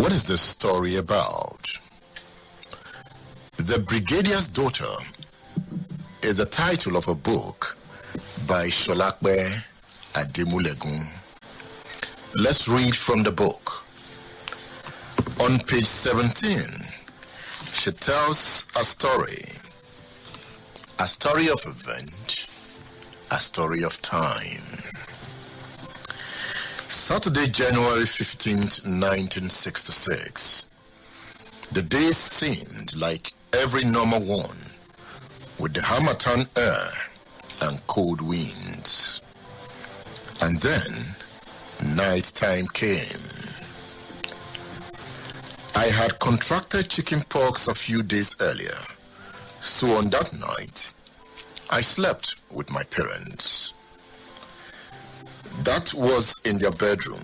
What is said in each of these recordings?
What is this story about? The Brigadier's Daughter is the title of a book by Sola Ademulegun. Let's read from the book. On page 17, she tells a story of event, a story of time. Saturday, January 15th, 1966. The day seemed like every normal one, with the Harmattan air and cold winds. And then, night time came. I had contracted chickenpox a few days earlier, so on that night, I slept with my parents. That was in their bedroom,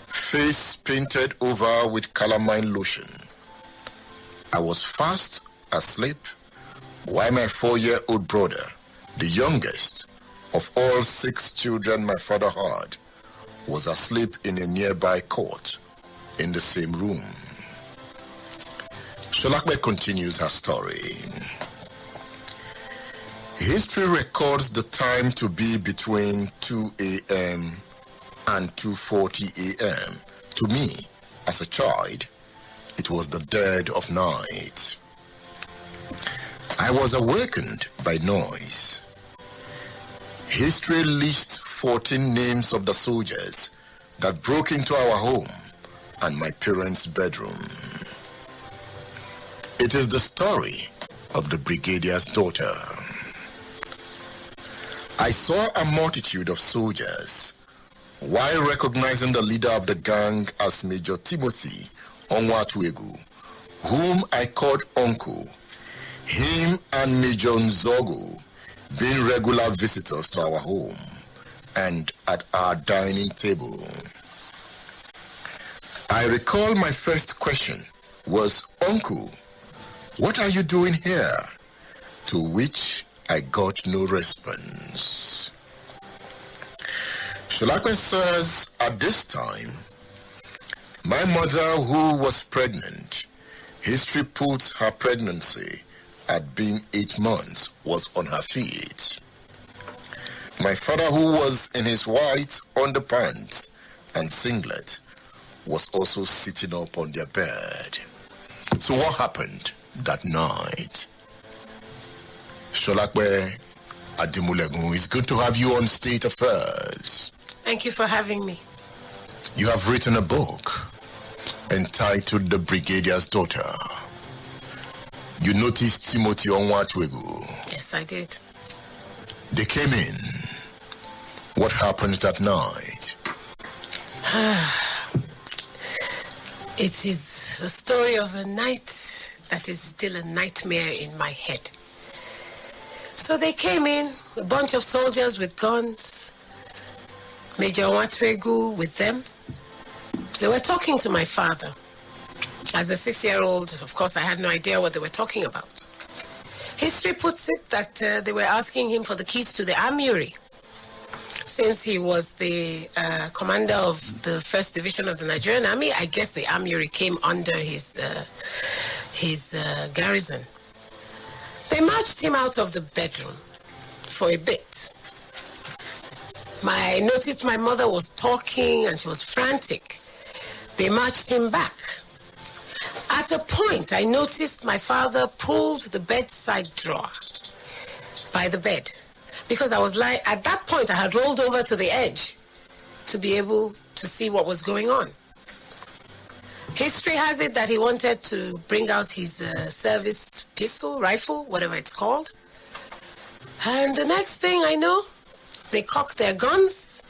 face painted over with calamine lotion. I was fast asleep, while my 4-year-old brother, the youngest of all 6 children my father had, was asleep in a nearby cot in the same room. Sholakbe continues her story. History records the time to be between 2 a.m. and 2:40 a.m. To me, as a child, it was the dead of night. I was awakened by noise. History lists 14 names of the soldiers that broke into our home and my parents' bedroom. It is the story of the Brigadier's Daughter. I saw a multitude of soldiers, while recognizing the leader of the gang as Major Timothy Onwatuegu, whom I called Uncle, him and Major Nzogo being regular visitors to our home and at our dining table. I recall my first question was, "Uncle, what are you doing here?" To which I got no response. Sholakwe says, at this time, my mother, who was pregnant, history puts her pregnancy at being 8 months, was on her feet. My father, who was in his white underpants and singlet, was also sitting up on their bed. So what happened that night? Sholakwe Ademulegun, it's good to have you on State Affairs. Thank you for having me. You have written a book entitled The Brigadier's Daughter. You noticed Timothy Onwatuegu. Yes, I did. They came in. What happened that night? It is the story of a night that is still a nightmare in my head. So they came in, a bunch of soldiers with guns, Major Onwatuegu with them. They were talking to my father. As a 6-year-old, of course, I had no idea what they were talking about. History puts it that they were asking him for the keys to the armory, since he was the commander of the 1st Division of the Nigerian Army. I guess the armory came under his garrison. They marched him out of the bedroom for a bit. I noticed my mother was talking and she was frantic. They marched him back. At a point, I noticed my father pulled the bedside drawer by the bed, because I was lying. At that point, I had rolled over to the edge to be able to see what was going on. History has it that he wanted to bring out his service pistol, rifle, whatever it's called. And the next thing I know, they cock their guns.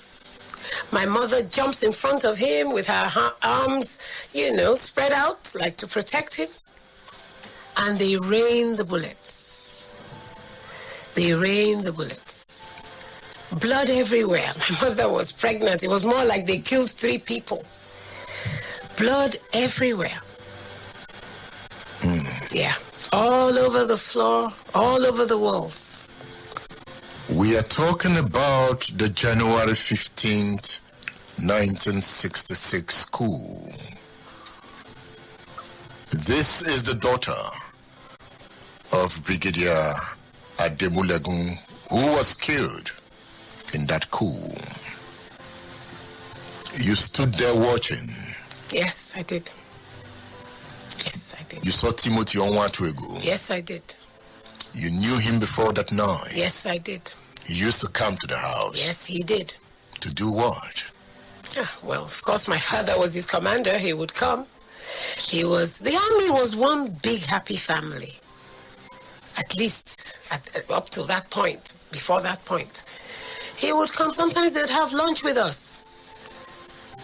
My mother jumps in front of him with her arms, spread out, like to protect him. And they rain the bullets. Blood everywhere. My mother was pregnant. It was more like they killed 3 people. Blood everywhere. Yeah. All over the floor, all over the walls. We are talking about the January 15th, 1966 coup. This is the daughter of Brigadier Ademulegun, who was killed in that coup. You stood there watching. Yes, I did. Yes, I did. You saw Timothy Onwatuegu. Yes, I did. You knew him before that night. Yes, I did. He used to come to the house. Yes, he did. To do what? Well, of course, my father was his commander. He would come. The army was one big happy family. At least up to that point, before that point. He would come. Sometimes they'd have lunch with us.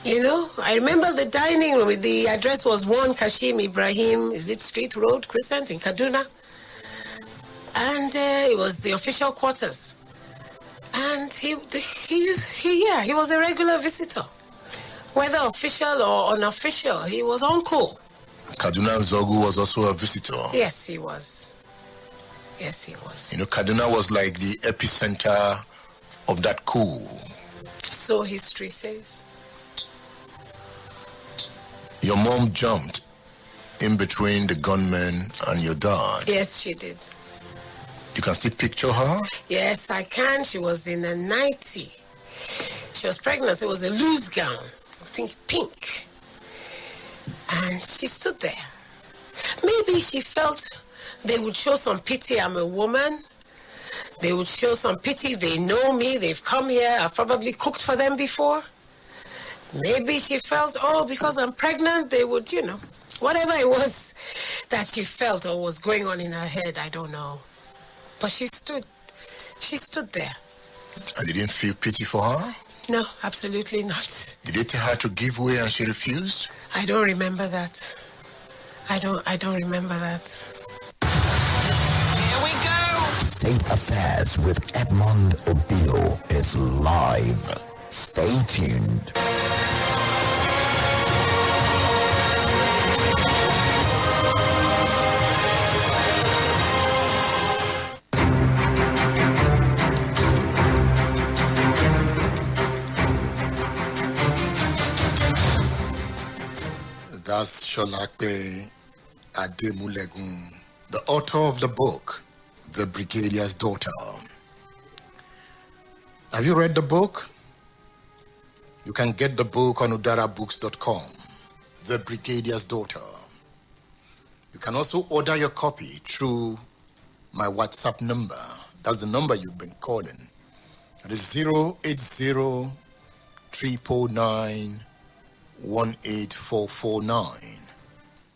You know, I remember the dining room. The address was 1 Kashim Ibrahim, is it Street Road, Crescent in Kaduna? And it was the official quarters. And he was a regular visitor. Whether official or unofficial, he was on call. Kaduna Zogu was also a visitor. Yes, he was. Yes, he was. You know, Kaduna was like the epicenter of that coup. So history says. Your mom jumped in between the gunmen and your dad. Yes, she did. You can still picture her? Yes, I can. She was in a nightie. She was pregnant. It was a loose gown. I think pink. And she stood there. Maybe she felt they would show some pity. I'm a woman. They would show some pity. They know me. They've come here. I've probably cooked for them before. Maybe she felt, because I'm pregnant, they would, whatever it was that she felt or was going on in her head, I don't know. But she stood there. And you didn't feel pity for her? No, absolutely not. Did they tell her to give way and she refused? I don't remember that. I don't remember that. Here we go! State Affairs with Edmond Obilo is live. Stay tuned. That's Sola Ademulegun, the author of the book, The Brigadier's Daughter. Have you read the book? You can get the book on udarabooks.com, The Brigadier's Daughter. You can also order your copy through my WhatsApp number. That's the number you've been calling. That is 080-349-18449.